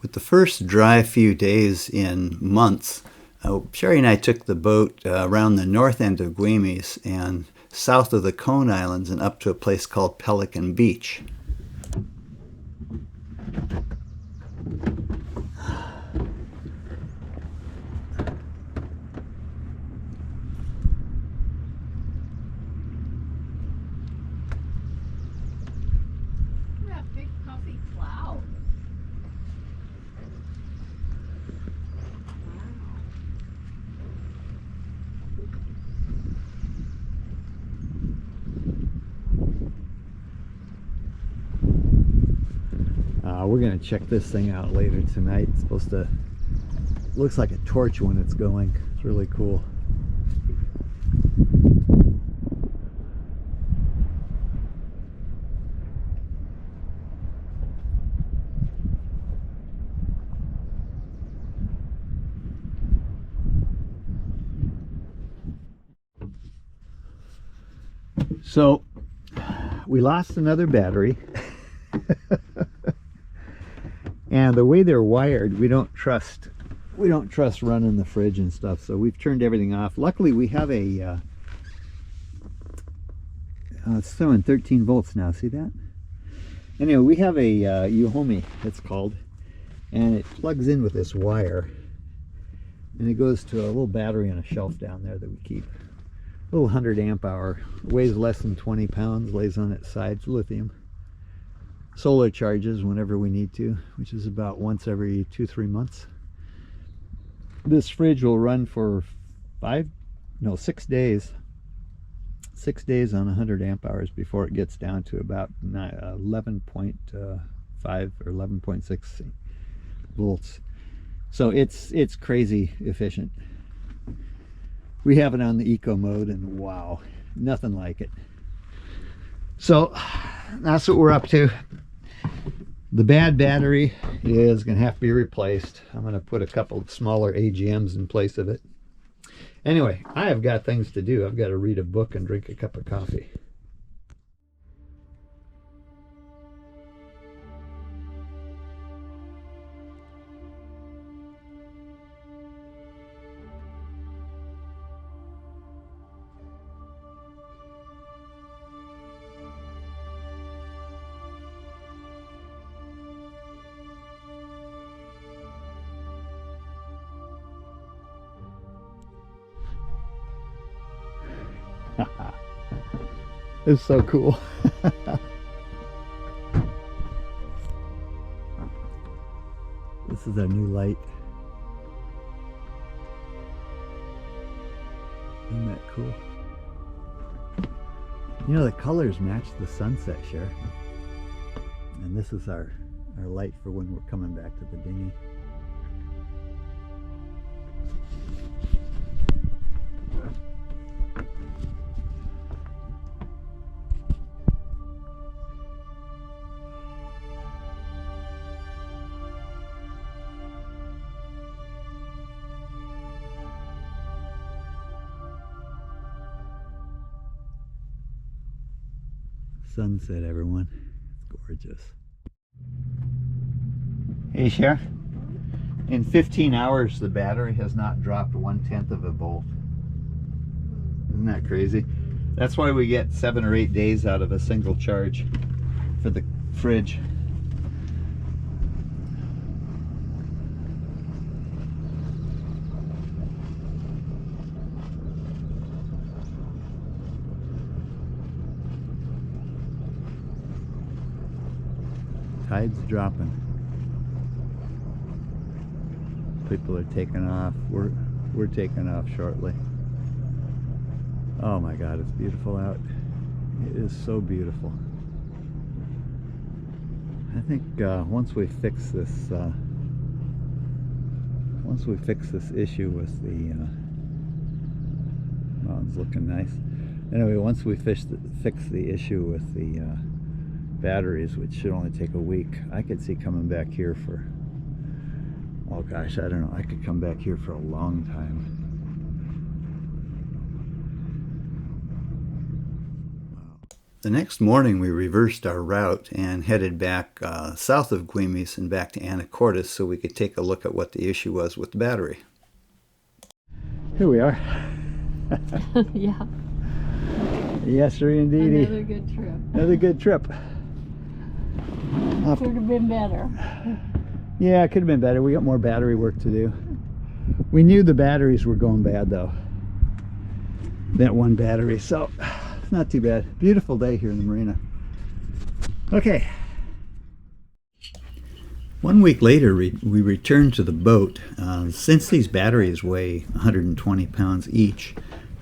With the first dry few days in months, Sherry and I took the boat around the north end of Guemes and south of the Cone Islands and up to a place called Pelican Beach. We're going to check this thing out later tonight. It's supposed to, looks like a torch when it's going. It's really cool. So we lost another battery. And the way they're wired, we don't trust running the fridge and stuff, so we've turned everything off. Luckily we have a it's throwing 13 volts now, see that? Anyway, we have a Uhomi, it's called, and it plugs in with this wire, and it goes to a little battery on a shelf down there that we keep. A little 100 amp hour, weighs less than 20 pounds, lays on its side, lithium. Solar charges whenever we need to, which is about once every 2-3 months. This fridge will run for 6 days. 6 days on 100 amp hours before it gets down to about 11.5 or 11.6 volts. So it's crazy efficient. We have it on the eco mode, and wow, nothing like it. So that's what we're up to. The bad battery is going to have to be replaced. I'm going to put a couple of smaller AGMs in place of it. Anyway, I have got things to do. I've got to read a book and drink a cup of coffee. It's so cool. This is our new light. Isn't that cool? You know, the colors match the sunset, Cher. And this is our light for when we're coming back to the dinghy. Sunset, everyone. It's gorgeous. Hey, Cher. In 15 hours, the battery has not dropped 1/10 of a volt. Isn't that crazy? That's why we get 7 or 8 days out of a single charge for the fridge. Tide's dropping. People are taking off. We're taking off shortly. Oh my God, it's beautiful out. It is so beautiful. I think once we fix this issue with the well, it's looking nice. Anyway, once we fix the issue with the batteries, which should only take a week, I could see coming back here for, oh gosh, I don't know, I could come back here for a long time. The next morning we reversed our route and headed back south of Guimes and back to Anacortes so we could take a look at what the issue was with the battery. Here we are. Yeah. Yes, sir, indeed. Another good trip. Another good trip. Could have been better. Yeah, it could have been better. We got more battery work to do. We knew the batteries were going bad though. That one battery, so not too bad. Beautiful day here in the marina. Okay. 1 week later, we returned to the boat. Since these batteries weigh 120 pounds each,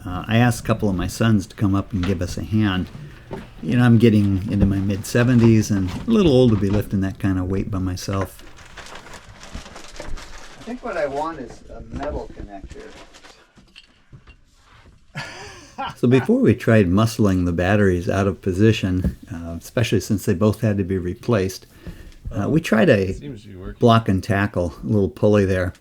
I asked a couple of my sons to come up and give us a hand. You know, I'm getting into my mid-70s and a little old to be lifting that kind of weight by myself. I think what I want is a metal connector. So before we tried muscling the batteries out of position, especially since they both had to be replaced, we tried a block and tackle, a little pulley there.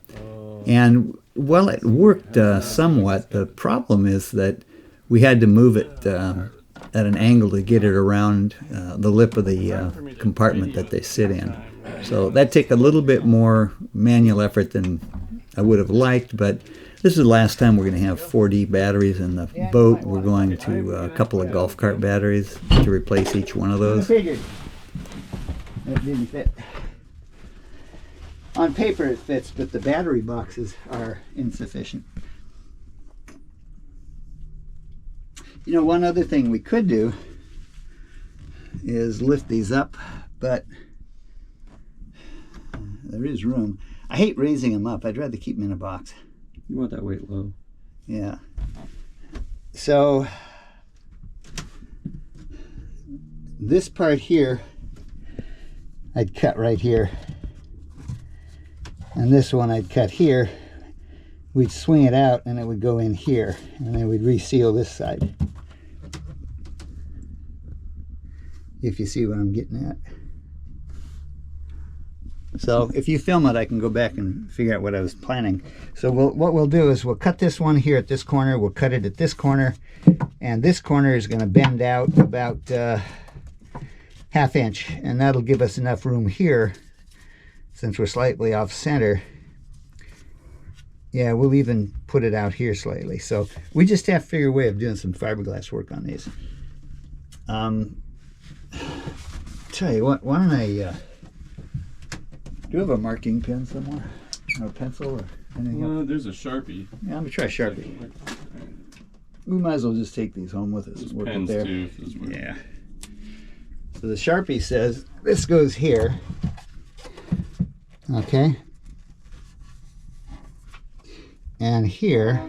And well, it worked somewhat. The problem is that we had to move it at an angle to get it around the lip of the compartment that they sit in. So that took a little bit more manual effort than I would have liked, but this is the last time we're going to have 4D batteries in the boat. We're going to a couple of golf cart batteries to replace each one of those. That didn't fit. On paper it fits, but the battery boxes are insufficient. You know, one other thing we could do is lift these up, but there is room. I hate raising them up. I'd rather keep them in a box. You want that weight low. Yeah. So this part here, I'd cut right here. And this one I'd cut here. We'd swing it out and it would go in here. And then we'd reseal this side. If you see what I'm getting at. So if you film it, I can go back and figure out what I was planning. So what we'll do is we'll cut this one here at this corner. We'll cut it at this corner. And this corner is going to bend out about ½ inch. And that'll give us enough room here, since we're slightly off center. Yeah, we'll even put it out here slightly. So we just have to figure a way of doing some fiberglass work on these. Tell you what, why don't I... do you have a marking pen somewhere? Or a pencil or anything else? There's a Sharpie. Yeah, I'm going to try Sharpie. We might as well just take these home with us. There's work pens it there. too. Yeah. So the Sharpie says this goes here. Okay. And here.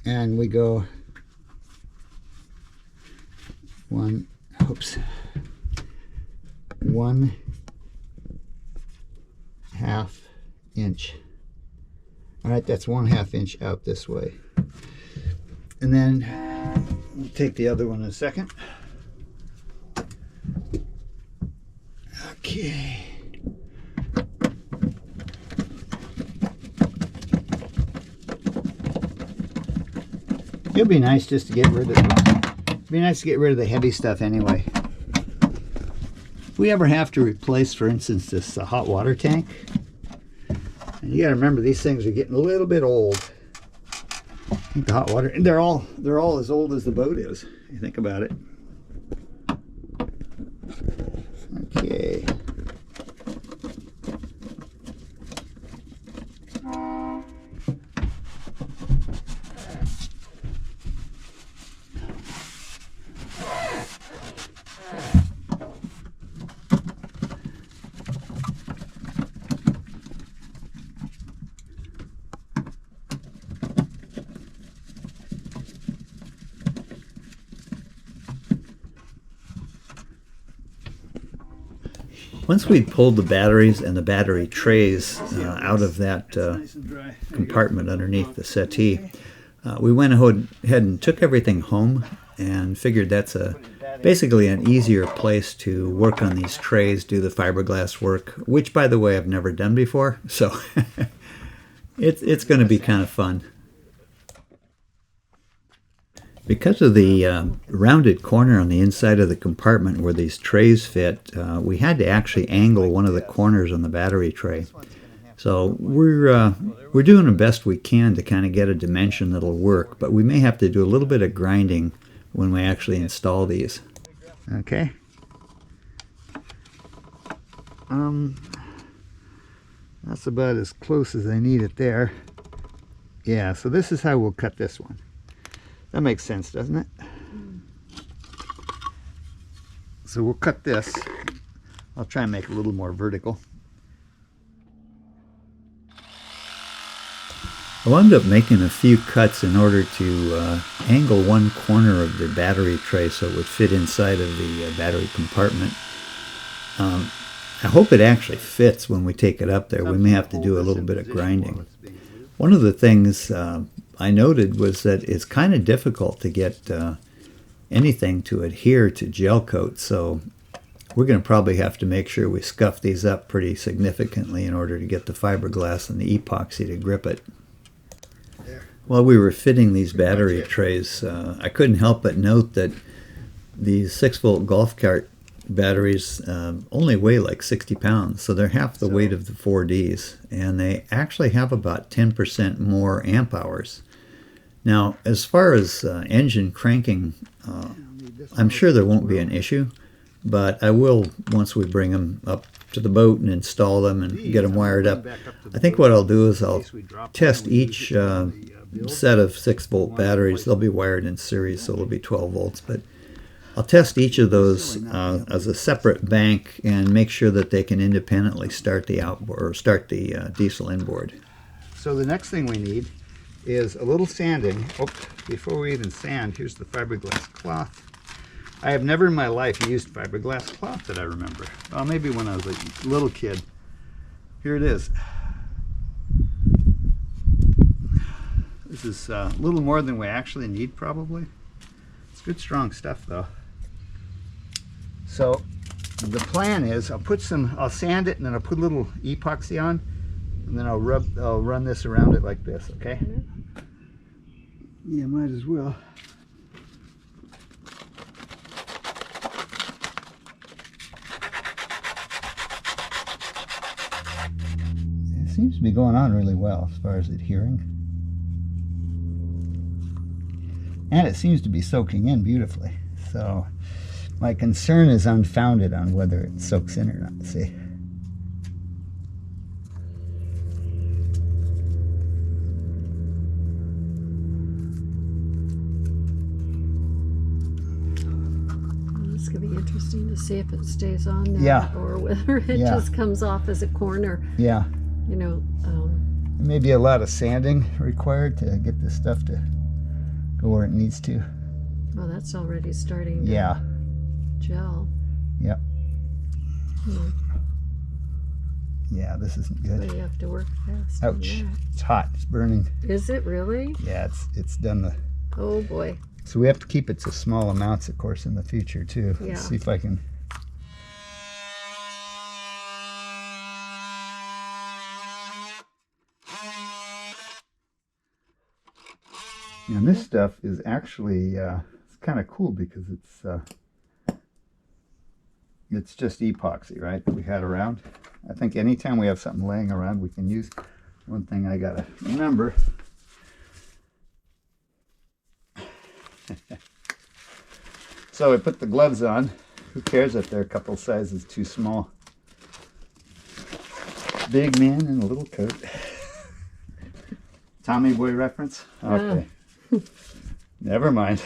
And we go 1 1/2 inch. All right, that's 1/2 inch out this way. And then we'll take the other one in a second. Okay. It'd be nice just to get rid of the heavy stuff anyway. If we ever have to replace, for instance, this hot water tank, and you got to remember these things are getting a little bit old. I think the hot water, and they're all as old as the boat is. You think about it. Okay. Once we pulled the batteries and the battery trays out of that compartment underneath the settee, we went ahead and took everything home and figured that's basically an easier place to work on these trays, do the fiberglass work, which, by the way, I've never done before, so it's going to be kind of fun. Because of the rounded corner on the inside of the compartment where these trays fit, we had to actually angle one of the corners on the battery tray. So we're doing the best we can to kind of get a dimension that'll work, but we may have to do a little bit of grinding when we actually install these. Okay. That's about as close as I need it there. Yeah, so this is how we'll cut this one. That makes sense, doesn't it? So we'll cut this. I'll try and make it a little more vertical. I wound up making a few cuts in order to angle one corner of the battery tray so it would fit inside of the battery compartment. I hope it actually fits when we take it up there. We may have to do a little bit of grinding. One of the things I noted was that it's kind of difficult to get anything to adhere to gel coat, so we're going to probably have to make sure we scuff these up pretty significantly in order to get the fiberglass and the epoxy to grip it. While we were fitting these battery trays, I couldn't help but note that these 6-volt golf cart batteries only weigh like 60 pounds, so they're half the weight of the 4Ds, and they actually have about 10% more amp hours. Now, as far as engine cranking, I'm sure there won't be an issue, but I will, once we bring them up to the boat and install them and get them wired up, I think what I'll do is I'll test each set of 6-volt batteries. They'll be wired in series, so it'll be 12 volts, but I'll test each of those as a separate bank and make sure that they can independently start the outboard or start the diesel inboard. So the next thing we need is a little sanding. Oh, before we even sand, here's the fiberglass cloth. I have never in my life used fiberglass cloth that I remember. Well, maybe when I was a little kid. Here it is. This is a little more than we actually need, probably. It's good, strong stuff, though. So the plan is I'll sand it, and then I'll put a little epoxy on, and then I'll run this around it like this, okay? Yeah, might as well. It seems to be going on really well as far as adhering. And it seems to be soaking in beautifully. So my concern is unfounded on whether it soaks in or not. See? It's going to be interesting to see if it stays on there, yeah, or whether it just comes off as a corner. Yeah. You know. There may be a lot of sanding required to get this stuff to go where it needs to. Well, that's already starting to gel. Yep. Hmm. Yeah, this isn't good. So you have to work fast. Ouch. It's hot. It's burning. Is it really? Yeah, it's done the... Oh boy. So we have to keep it to small amounts, of course, in the future, too. Yeah. Let's see if I can... And this stuff is actually it's kind of cool because it's just epoxy, right, that we had around. I think anytime we have something laying around we can use. One thing I gotta remember. So I put the gloves on. Who cares if they're a couple sizes too small? Big man in a little coat. Tommy Boy reference? Okay. Never mind.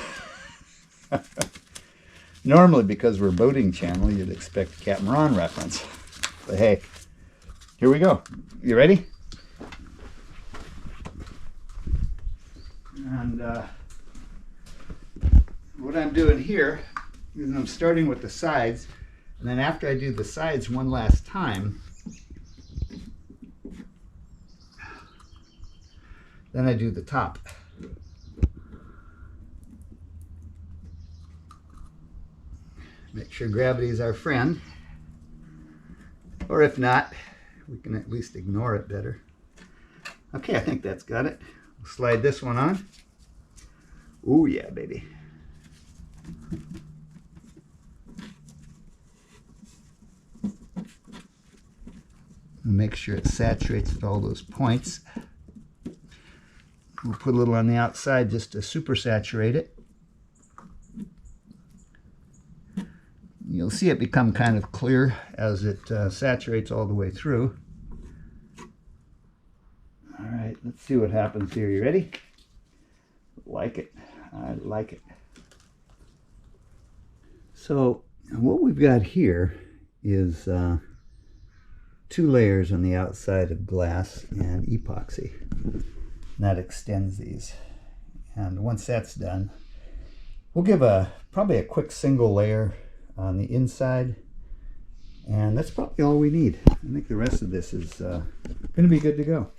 Normally, because we're a boating channel, you'd expect a Captain Ron reference. But hey, here we go. You ready? And what I'm doing here is I'm starting with the sides, and then after I do the sides one last time, then I do the top. Make sure gravity is our friend, or if not, we can at least ignore it better. Okay, I think that's got it. We'll slide this one on. Oh yeah, baby. Make sure it saturates at all those points. We'll put a little on the outside just to super saturate it. You'll see it become kind of clear as it saturates all the way through. All right, let's see what happens here. You ready? Like it. I like it. So what we've got here is 2 layers on the outside of glass and epoxy. And that extends these. And once that's done, we'll give probably a quick single layer on the inside, and that's probably all we need. I think the rest of this is going to be good to go.